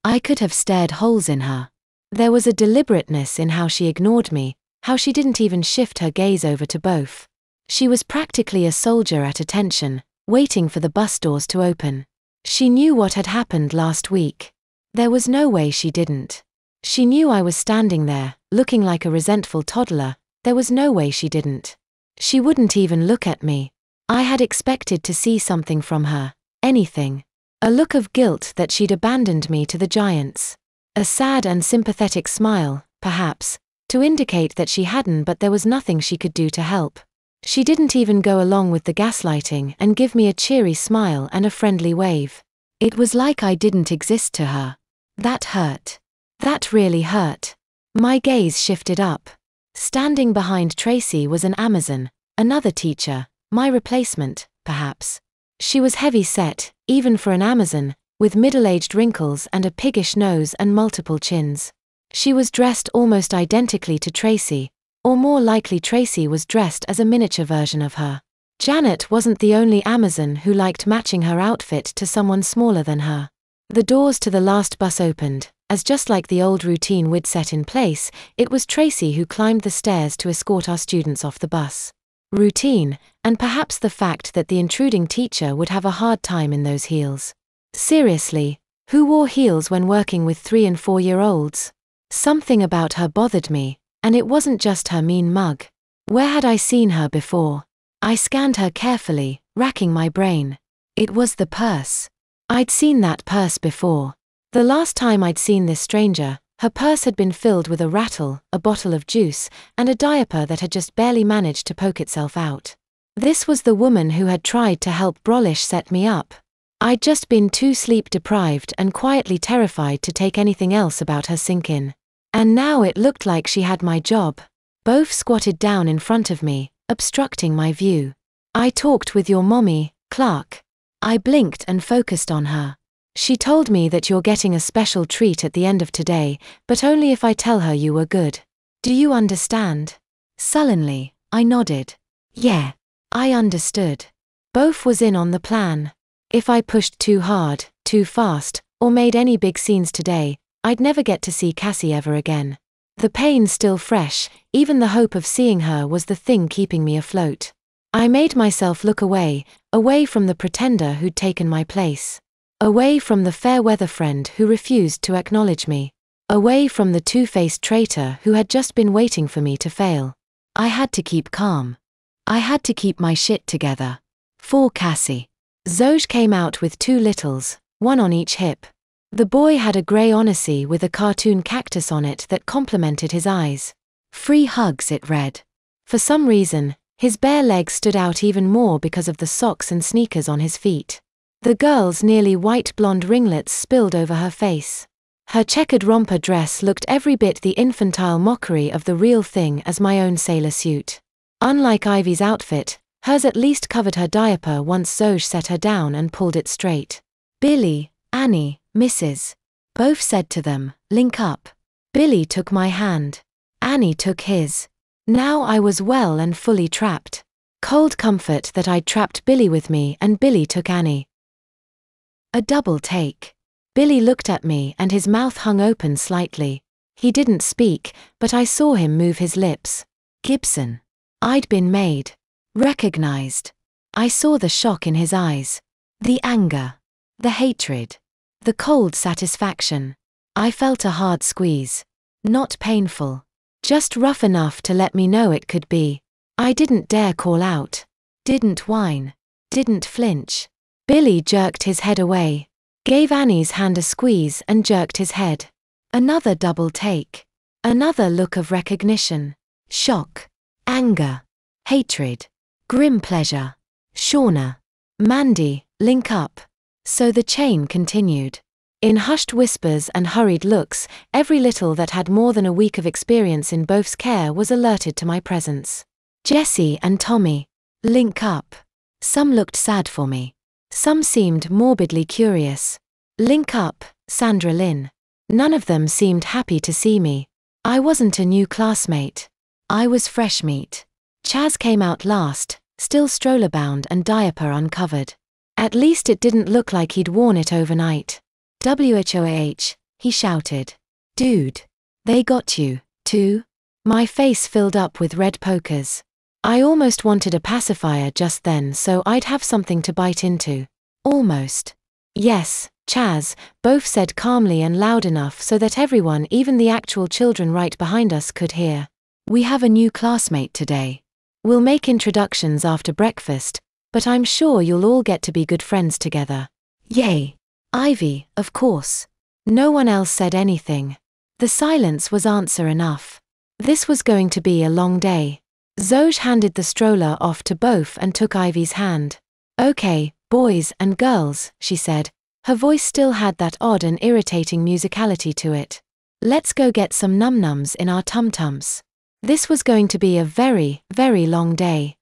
I could have stared holes in her. There was a deliberateness in how she ignored me, how she didn't even shift her gaze over to both. She was practically a soldier at attention, waiting for the bus doors to open. She knew what had happened last week. There was no way she didn't. She knew I was standing there, looking like a resentful toddler. There was no way she didn't. She wouldn't even look at me. I had expected to see something from her, anything. A look of guilt that she'd abandoned me to the giants. A sad and sympathetic smile, perhaps, to indicate that she hadn't, but there was nothing she could do to help. She didn't even go along with the gaslighting and give me a cheery smile and a friendly wave. It was like I didn't exist to her. That hurt. That really hurt. My gaze shifted up. Standing behind Tracy was an Amazon, another teacher, my replacement, perhaps. She was heavy-set, even for an Amazon, with middle-aged wrinkles and a piggish nose and multiple chins. She was dressed almost identically to Tracy, or more likely Tracy was dressed as a miniature version of her. Janet wasn't the only Amazon who liked matching her outfit to someone smaller than her. The doors to the last bus opened, as just like the old routine we'd set in place, it was Tracy who climbed the stairs to escort our students off the bus. Routine, and perhaps the fact that the intruding teacher would have a hard time in those heels. Seriously, who wore heels when working with 3- and 4-year-olds? Something about her bothered me, and it wasn't just her mean mug. Where had I seen her before? I scanned her carefully, racking my brain. It was the purse. I'd seen that purse before. The last time I'd seen this stranger, her purse had been filled with a rattle, a bottle of juice, and a diaper that had just barely managed to poke itself out. This was the woman who had tried to help Brolish set me up. I'd just been too sleep-deprived and quietly terrified to take anything else about her sink in. And now it looked like she had my job. Both squatted down in front of me, obstructing my view. I talked with your mommy, Clark. I blinked and focused on her. She told me that you're getting a special treat at the end of today, but only if I tell her you were good. Do you understand? Sullenly, I nodded. Yeah, I understood. Both was in on the plan. If I pushed too hard, too fast, or made any big scenes today, I'd never get to see Cassie ever again. The pain still fresh, even the hope of seeing her was the thing keeping me afloat. I made myself look away, away from the pretender who'd taken my place. Away from the fair-weather friend who refused to acknowledge me. Away from the two-faced traitor who had just been waiting for me to fail. I had to keep calm. I had to keep my shit together. For Cassie. Zoj came out with 2 littles, one on each hip. The boy had a grey Odyssey with a cartoon cactus on it that complemented his eyes. Free hugs, it read. For some reason, his bare legs stood out even more because of the socks and sneakers on his feet. The girl's nearly white blonde ringlets spilled over her face. Her checkered romper dress looked every bit the infantile mockery of the real thing as my own sailor suit. Unlike Ivy's outfit, hers at least covered her diaper once Zoj set her down and pulled it straight. Billy, Annie, Mrs. Both said to them, link up. Billy took my hand. Annie took his. Now I was well and fully trapped. Cold comfort that I'd trapped Billy with me and Billy took Annie. A double take. Billy looked at me and his mouth hung open slightly. He didn't speak, but I saw him move his lips. Gibson. I'd been made. Recognized. I saw the shock in his eyes. The anger. The hatred. The cold satisfaction. I felt a hard squeeze. Not painful. Just rough enough to let me know it could be. I didn't dare call out. Didn't whine. Didn't flinch. Billy jerked his head away. Gave Annie's hand a squeeze and jerked his head. Another double take. Another look of recognition. Shock. Anger. Hatred. Grim pleasure. Shauna. Mandy, link up. So the chain continued. In hushed whispers and hurried looks, every little that had more than a week of experience in both's care was alerted to my presence. Jessie and Tommy. Link up. Some looked sad for me. Some seemed morbidly curious. Link up, Sandra Lynn. None of them seemed happy to see me. I wasn't a new classmate. I was fresh meat. Chaz came out last, still stroller-bound and diaper uncovered. At least it didn't look like he'd worn it overnight. WHOAH, he shouted. Dude. They got you, too? My face filled up with red pokers. I almost wanted a pacifier just then so I'd have something to bite into. Almost. Yes, Chaz, both said calmly and loud enough so that everyone, even the actual children right behind us, could hear. We have a new classmate today. We'll make introductions after breakfast, but I'm sure you'll all get to be good friends together. Yay. Ivy, of course. No one else said anything. The silence was answer enough. This was going to be a long day. Zoj handed the stroller off to both and took Ivy's hand. Okay, boys and girls, she said. Her voice still had that odd and irritating musicality to it. Let's go get some num-nums in our tum-tums. This was going to be a very, very long day.